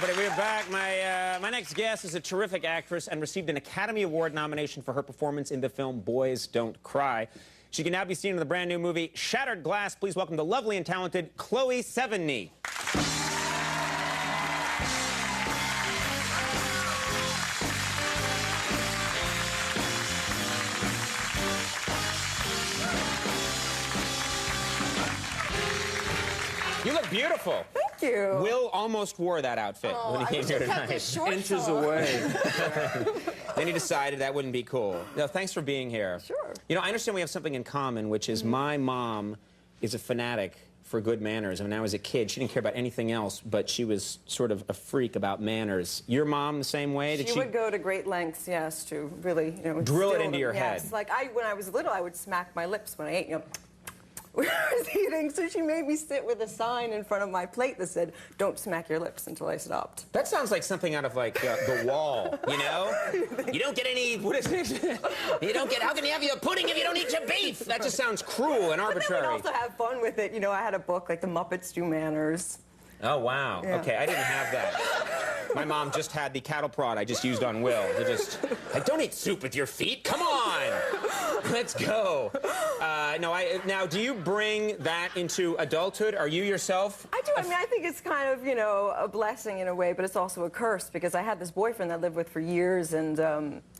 everybody. We're back. My next guest is a terrific actress and received an Academy Award nomination for her performance in the film Boys Don't Cry. She can now be seen in the brand new movie Shattered Glass. Please welcome the lovely and talented Chloë Sevigny. You look beautiful. Thank you. Will almost wore that outfit when he came here tonight. Inches away. Then he decided that wouldn't be cool. No, thanks for being here. Sure. You know, I understand we have something in common, which is my mom is a fanatic for good manners. And when I was a kid, she didn't care about anything else, but she was sort of a freak about manners. Your mom the same way? She would go to great lengths, yes, to really, drill it into your head. Yes, like when I was little, I would smack my lips when I ate, when I was eating, so she made me sit with a sign in front of my plate that said, "Don't smack your lips," until I stopped. That sounds like something out of, like, The Wall, you know? You don't get any, what is it? You don't get, how can you have your pudding if you don't eat your beef? That just sounds cruel and arbitrary. But then we'd also have fun with it. You know, I had a book, like The Muppets Do Manners. Oh, wow. Yeah. Okay, I didn't have that. My mom just had the cattle prod I just used on Will. To just, like, don't eat soup with your feet. Come on. Let's go. Now, do you bring that into adulthood? Are you yourself? I do. I mean, I think it's kind of, a blessing in a way, but it's also a curse because I had this boyfriend that I lived with for years, and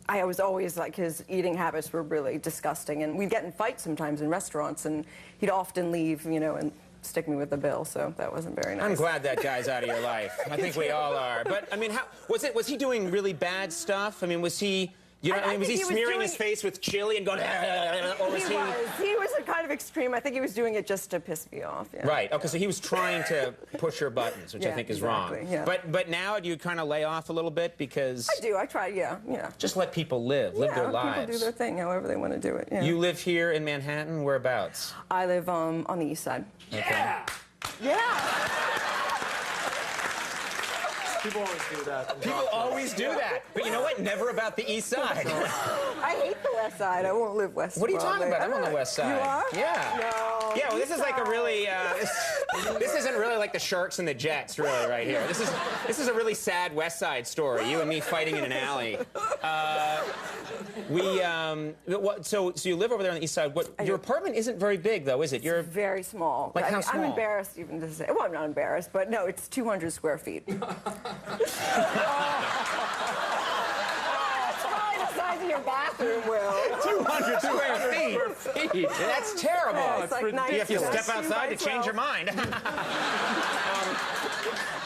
I was always, like, his eating habits were really disgusting, and we'd get in fights sometimes in restaurants, and he'd often leave, and stick me with the bill, so that wasn't very nice. I'm glad that guy's out of your life. I think we all are. But, I mean, was he doing really bad stuff? I mean, was he... was he smearing his face with chili and going, or was he... He was a kind of extreme. I think he was doing it just to piss me off. Yeah. Right. Okay, so he was trying to push your buttons, which I think is wrong. Yeah. But now, do you kind of lay off a little bit because... I do. I try, yeah. Just let people live their lives. People do their thing however they want to do it, yeah. You live here in Manhattan? Whereabouts? I live on the east side. Okay. Yeah! People always do that. People always do that. But you know what? Never about the east side. I hate the west side. I won't live west. What are you talking about? I'm on the west side. You are? Yeah. No. Yeah, well, this is like a really, this isn't really like the Sharks and the Jets, really, right here. This is a really sad west side story. You and me fighting in an alley. So you live over there on the east side. Your apartment isn't very big, though, is it? It's very small. Like how small? I'm embarrassed even to say. Well, I'm not embarrassed, but no, it's 200 square feet. It's probably the size of your bathroom, Will. 200 square feet. That's terrible. Yeah, it's like you have to step outside to 12. change your mind.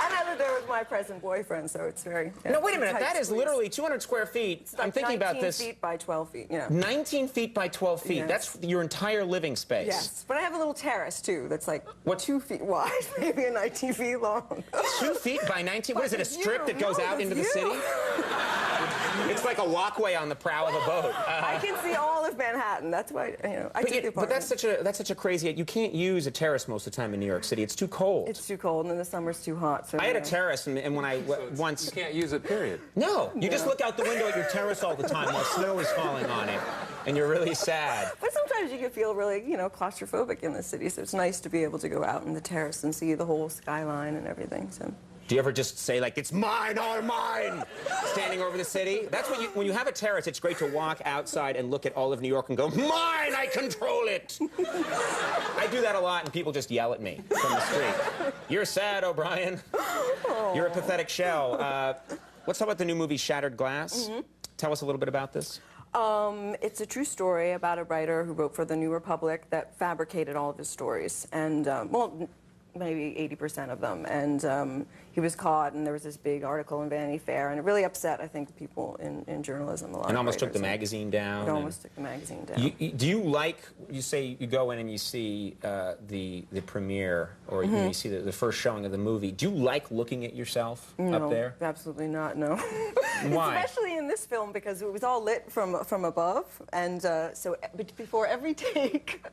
And I live there with my present boyfriend, so it's very... No, wait a minute. That is literally 200 square feet. It's like I'm thinking about this. 19 feet by 12 feet, yeah. 19 feet by 12 feet. Yes. That's your entire living space. Yes, but I have a little terrace, too, that's like 2 feet wide, maybe 19 feet long. 2 feet by 19? What is it, a strip that goes out into the city? It's like a walkway on the prow of a boat. I can see all of Manhattan. That's why, I take the apartment. But that's such a crazy... You can't use a terrace most of the time in New York City. It's too cold. It's too cold, and in the summer's too hot. So I had a terrace, and when I once... You can't use it, period. No. You just look out the window at your terrace all the time while snow is falling on it, and you're really sad. But sometimes you can feel really, claustrophobic in the city, so it's nice to be able to go out on the terrace and see the whole skyline and everything, so... Do you ever just say, like, it's mine, all mine, standing over the city? That's what when you have a terrace, it's great to walk outside and look at all of New York and go, mine, I control it. I do that a lot, and people just yell at me from the street. You're sad, O'Brien. You're a pathetic shell. Let's talk about the new movie, Shattered Glass. Tell us a little bit about this. It's a true story about a writer who wrote for the New Republic that fabricated all of his stories, and, maybe 80% of them, and he was caught, and there was this big article in Vanity Fair, and it really upset, I think, people in journalism a lot. And almost took the magazine down. It almost took the magazine down. Do you like, you say you go in and you see the premiere, or you see the first showing of the movie, do you like looking at yourself up there? No, absolutely not, no. Why? Especially in this film, because it was all lit from above, and so before every take,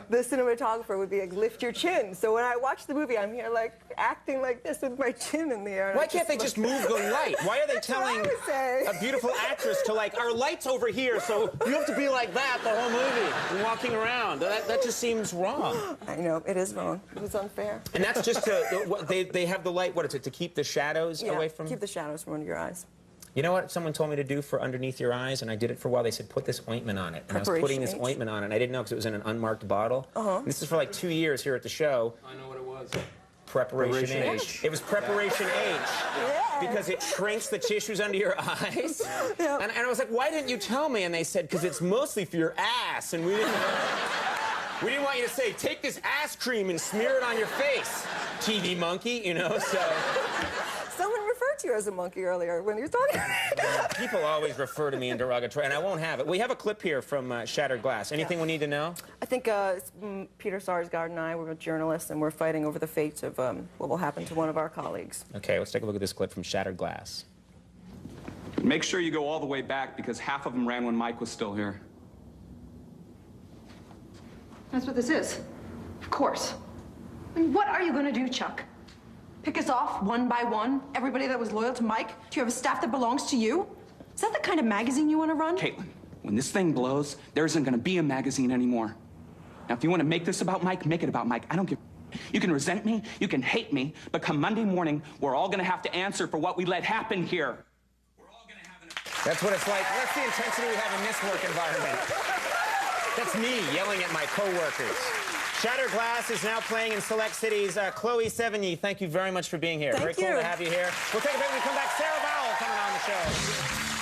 the cinematographer would be like, lift your chin. So when I watch watch the movie, I'm here like acting like this with my chin in the air. and Why I can't they just move the light? Why are they telling what I would say. a beautiful actress to, like, our light's over here, so you have to be like that the whole movie and walking around? That just seems wrong. I know, it is wrong. It was unfair. And that's just to, they have the light, what is it, to keep the shadows away from? Keep the shadows from under your eyes. You know what someone told me to do for underneath your eyes, and I did it for a while? They said, put this ointment on it. And I was putting this ointment on it, and I didn't know because it was in an unmarked bottle. And this is for like 2 years here at the show. I know what it was. Preparation H. H. It was Preparation H. Yeah. Because it shrinks the tissues under your eyes. Yeah. And I was like, why didn't you tell me? And they said, because it's mostly for your ass, and we didn't want you to say, take this ass cream and smear it on your face, TV monkey, you know, so. Someone referred to you as a monkey earlier when you were talking. People always refer to me in derogatory, and I won't have it. We have a clip here from Shattered Glass. Anything we need to know? I think Peter Sarsgaard and I, we're journalists, and we're fighting over the fate of what will happen to one of our colleagues. Okay, let's take a look at this clip from Shattered Glass. Make sure you go all the way back because half of them ran when Mike was still here. That's what this is. Of course. I mean, what are you gonna do, Chuck? Pick us off one by one? Everybody that was loyal to Mike? Do you have a staff that belongs to you? Is that the kind of magazine you want to run? Caitlin, when this thing blows, there isn't going to be a magazine anymore. Now, if you want to make this about Mike, make it about Mike. I don't give a. You can resent me, you can hate me, but come Monday morning, we're all going to have to answer for what we let happen here. We're all going to have an. That's what it's like. That's the intensity we have in this work environment. That's me yelling at my coworkers. Shattered Glass is now playing in select cities. Chloë Sevigny, thank you very much for being here. Thank Very cool you. to have you here. We'll take a break when we come back. Sarah Vowell coming on the show.